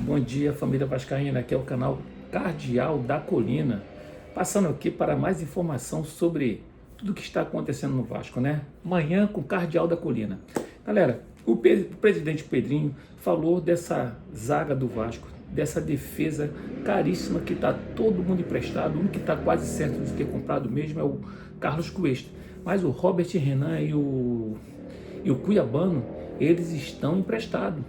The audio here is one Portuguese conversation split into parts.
Bom dia, família vascaína. Aqui é o canal Cardeal da Colina, passando aqui para mais informação sobre tudo que está acontecendo no Vasco, né? Manhã com Cardeal da Colina. Galera, o presidente Pedrinho falou dessa zaga do Vasco, dessa defesa caríssima que está todo mundo emprestado. O único que está quase certo de ter comprado mesmo é o Carlos Cuesta. Mas o Robert Renan e o Cuiabano, eles estão emprestados.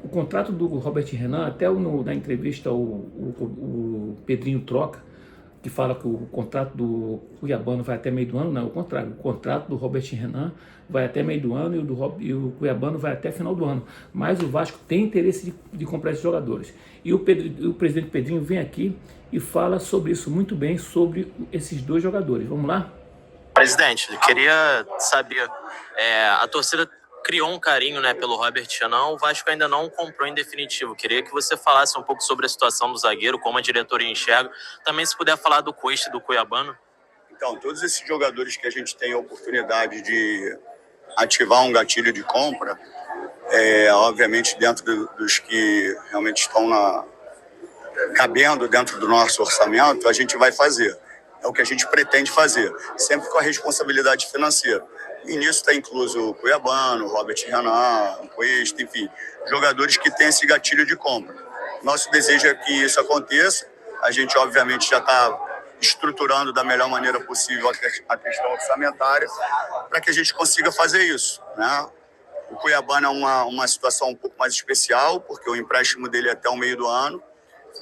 O contrato do Robert Renan, até na entrevista o Pedrinho troca, que fala que o contrato do Cuiabano vai até meio do ano, não, é o contrário. O contrato do Robert Renan vai até meio do ano e o Cuiabano vai até final do ano. Mas o Vasco tem interesse de comprar esses jogadores. E o presidente Pedrinho vem aqui e fala sobre isso muito bem, sobre esses dois jogadores. Vamos lá? Presidente, eu queria saber, a torcida criou um carinho, né, pelo Robert Renan, o Vasco ainda não comprou em definitivo. Queria que você falasse um pouco sobre a situação do zagueiro, como a diretoria enxerga. Também se puder falar do Cuesta e do Cuiabano. Então, todos esses jogadores que a gente tem a oportunidade de ativar um gatilho de compra, obviamente dentro dos que realmente estão cabendo dentro do nosso orçamento, a gente vai fazer. É o que a gente pretende fazer, sempre com a responsabilidade financeira. E nisso está incluso o Cuiabano, o Robert Renan, o Cuesta, enfim, jogadores que têm esse gatilho de compra. Nosso desejo é que isso aconteça. A gente, obviamente, já está estruturando da melhor maneira possível a questão orçamentária para que a gente consiga fazer isso, né? O Cuiabano é uma situação um pouco mais especial, porque o empréstimo dele é até o meio do ano,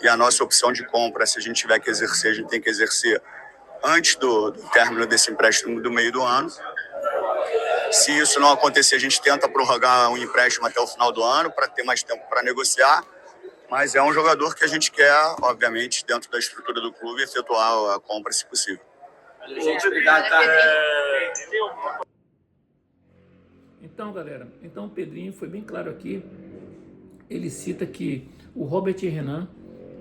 e a nossa opção de compra, se a gente tiver que exercer, a gente tem que exercer antes do término desse empréstimo do meio do ano. Se isso não acontecer, a gente tenta prorrogar o empréstimo até o final do ano para ter mais tempo para negociar. Mas é um jogador que a gente quer, obviamente, dentro da estrutura do clube, efetuar a compra, se possível. Então, galera, o Pedrinho foi bem claro aqui. Ele cita que o Robert Renan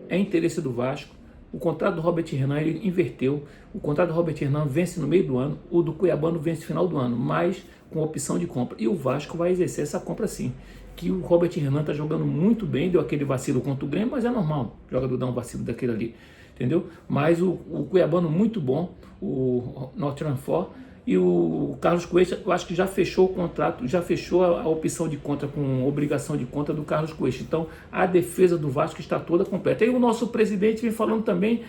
é interesse do Vasco. O contrato do Robert Renan ele inverteu. O contrato do Robert Renan vence no meio do ano. O do Cuiabano vence no final do ano, mas com opção de compra. E o Vasco vai exercer essa compra sim. Que o Robert Renan está jogando muito bem, deu aquele vacilo contra o Grêmio, mas é normal o jogador dar um vacilo daquele ali, entendeu? Mas o Cuiabano muito bom, o Nottingham Forest, e o Carlos Cuesta, eu acho que já fechou o contrato, já fechou a opção de conta com obrigação de conta do Carlos Cuesta. Então a defesa do Vasco está toda completa. E o nosso presidente vem falando também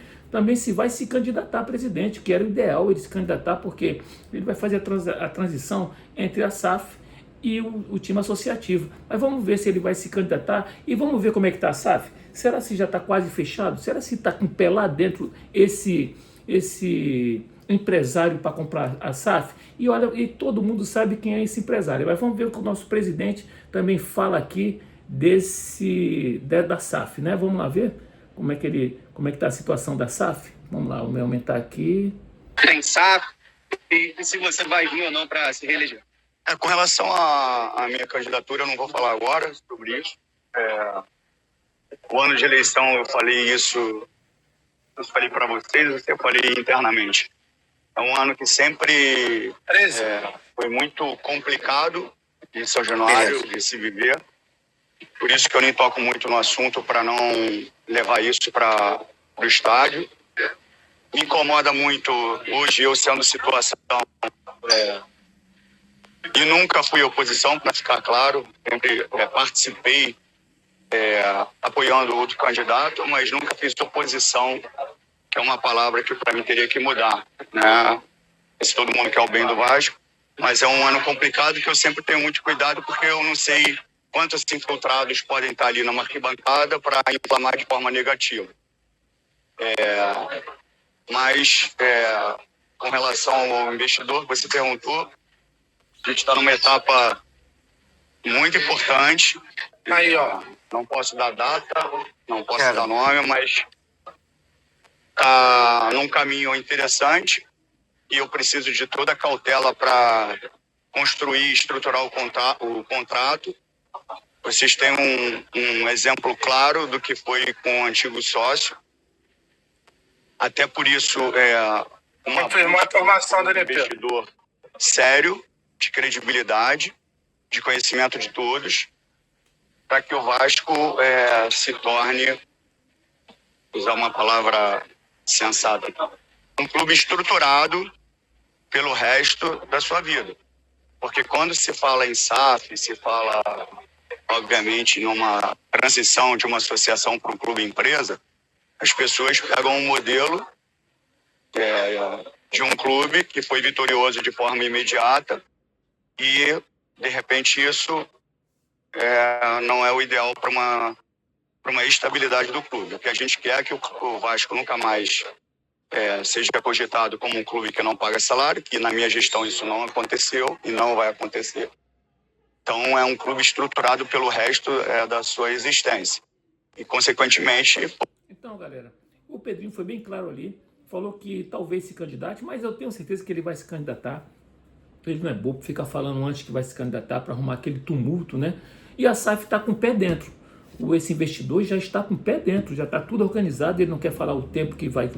se vai se candidatar a presidente, que era o ideal ele se candidatar, porque ele vai fazer a transição entre a SAF e o time associativo. Mas vamos ver se ele vai se candidatar e vamos ver como é que está a SAF. Será se já está quase fechado? Será se está com o pé lá dentro esse empresário para comprar a SAF? E olha, e todo mundo sabe quem é esse empresário. Mas vamos ver o que o nosso presidente também fala aqui da SAF, né? Vamos lá ver como é que está a situação da SAF. Vamos lá, vamos aumentar aqui. Tem SAF e se você vai vir ou não para se reeleger. Com relação à minha candidatura, eu não vou falar agora sobre isso. O ano de eleição eu falei isso, eu falei para vocês, eu falei internamente. É um ano que sempre foi muito complicado em São Januário de se viver. Por isso que eu nem toco muito no assunto para não levar isso para o estádio. Me incomoda muito hoje eu sendo situação... E nunca fui oposição, para ficar claro. Sempre participei apoiando outro candidato, mas nunca fiz oposição, que é uma palavra que para mim teria que mudar, né? Se todo mundo quer o bem do Vasco, mas é um ano complicado que eu sempre tenho muito cuidado, porque eu não sei quantos infiltrados podem estar ali na arquibancada para inflamar de forma negativa. Mas com relação ao investidor que você perguntou, a gente está numa etapa muito importante. Aí, não posso dar data, não posso dar nome, mas está num caminho interessante e eu preciso de toda a cautela para construir e estruturar o contrato. Vocês têm um exemplo claro do que foi com o antigo sócio. Até por isso, Confirmou a formação do investidor sério, de credibilidade, de conhecimento de todos. para que o Vasco se torne, usar uma palavra sensata, um clube estruturado pelo resto da sua vida. Porque quando se fala em SAF, se fala, obviamente, numa transição de uma associação para um clube empresa, as pessoas pegam um modelo de um clube que foi vitorioso de forma imediata e, de repente, isso não é o ideal para uma estabilidade do clube. O que a gente quer é que o Vasco nunca mais seja cogitado como um clube que não paga salário, que na minha gestão isso não aconteceu e não vai acontecer. Então é um clube estruturado pelo resto da sua existência. E, consequentemente... Então, galera, o Pedrinho foi bem claro ali, falou que talvez se candidate, mas eu tenho certeza que ele vai se candidatar. Ele não é bobo, fica falando antes que vai se candidatar para arrumar aquele tumulto, né? E a SAF está com o pé dentro. Esse investidor já está com o pé dentro, já está tudo organizado, ele não quer falar o tempo que vai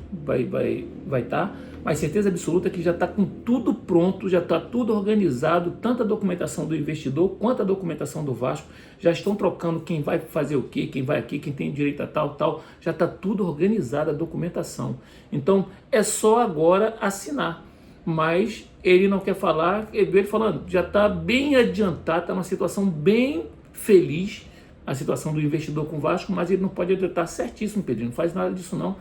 estar, mas certeza absoluta que já está com tudo pronto, já está tudo organizado, tanto a documentação do investidor quanto a documentação do Vasco, já estão trocando quem vai fazer o quê, quem vai aqui, quem tem direito a tal, já está tudo organizado a documentação. Então é só agora assinar, mas ele não quer falar, ele falando, já está bem adiantado, está numa situação bem feliz, a situação do investidor com o Vasco, mas ele não pode estar certíssimo, Pedrinho, não faz nada disso não,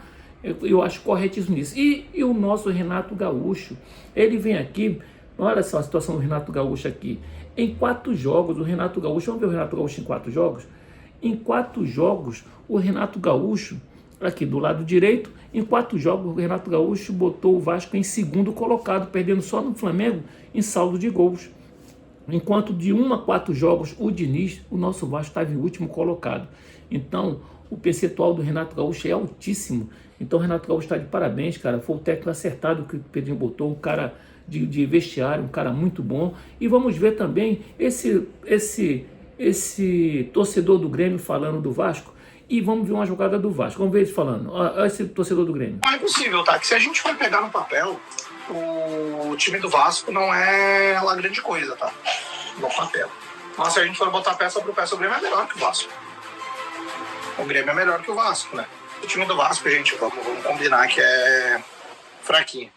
eu acho corretíssimo nisso. E o nosso Renato Gaúcho, ele vem aqui, olha só a situação do Renato Gaúcho aqui, em 4 jogos, o Renato Gaúcho, vamos ver o Renato Gaúcho em 4 jogos? Em 4 jogos, o Renato Gaúcho, aqui do lado direito, em 4 jogos, o Renato Gaúcho botou o Vasco em 2º colocado, perdendo só no Flamengo em saldo de gols. Enquanto de 1 a 4 jogos, o Diniz, o nosso Vasco estava em último colocado. Então, o percentual do Renato Gaúcho é altíssimo. Então, o Renato Gaúcho está de parabéns, cara. Foi o técnico acertado que o Pedrinho botou, um cara de vestiário, um cara muito bom. E vamos ver também esse torcedor do Grêmio falando do Vasco. E vamos ver uma jogada do Vasco. Vamos ver ele falando. Olha esse torcedor do Grêmio. Não é possível, tá? Que se a gente for pegar no papel, o time do Vasco não é lá grande coisa, tá? No papel. Mas se a gente for botar peça por peça, o Grêmio é melhor que o Vasco. O Grêmio é melhor que o Vasco, né? O time do Vasco, gente, vamos combinar que é fraquinho.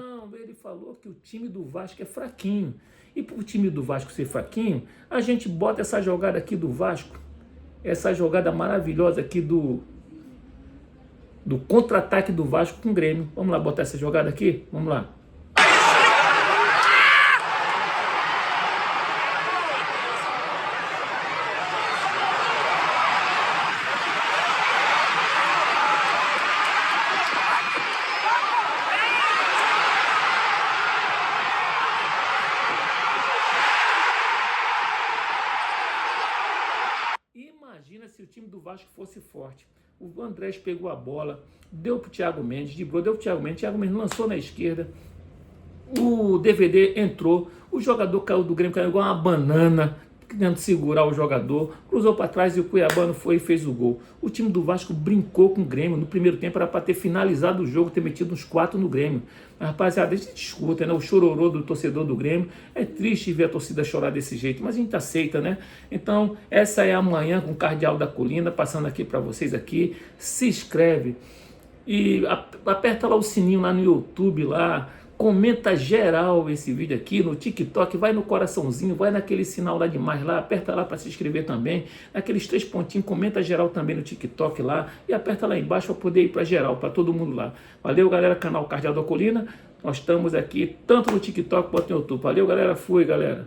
Não, ele falou que o time do Vasco é fraquinho. E para o time do Vasco ser fraquinho, a gente bota essa jogada aqui do Vasco, essa jogada maravilhosa aqui do contra-ataque do Vasco com o Grêmio. Vamos lá botar essa jogada aqui? Vamos lá. Imagina se o time do Vasco fosse forte. O Andrés pegou a bola, deu para o Thiago Mendes, driblou, deu para o Thiago Mendes lançou na esquerda, o DVD entrou, o jogador caiu do Grêmio, caiu igual uma banana, tentando segurar o jogador, cruzou para trás e o Cuiabano foi e fez o gol. O time do Vasco brincou com o Grêmio, no primeiro tempo era para ter finalizado o jogo, ter metido uns 4 no Grêmio. Mas, rapaziada, a gente escuta, né? O chororô do torcedor do Grêmio, é triste ver a torcida chorar desse jeito, mas a gente aceita, né? Então, essa é a manhã com o Cardeal da Colina, passando aqui para vocês aqui, se inscreve e aperta lá o sininho lá no YouTube, lá, comenta geral esse vídeo aqui no TikTok, vai no coraçãozinho, vai naquele sinal lá de mais lá, aperta lá para se inscrever também, naqueles 3 pontinhos, comenta geral também no TikTok lá e aperta lá embaixo para poder ir para geral, para todo mundo lá. Valeu, galera, canal Cardeal da Colina, nós estamos aqui tanto no TikTok quanto no YouTube. Valeu, galera, fui, galera.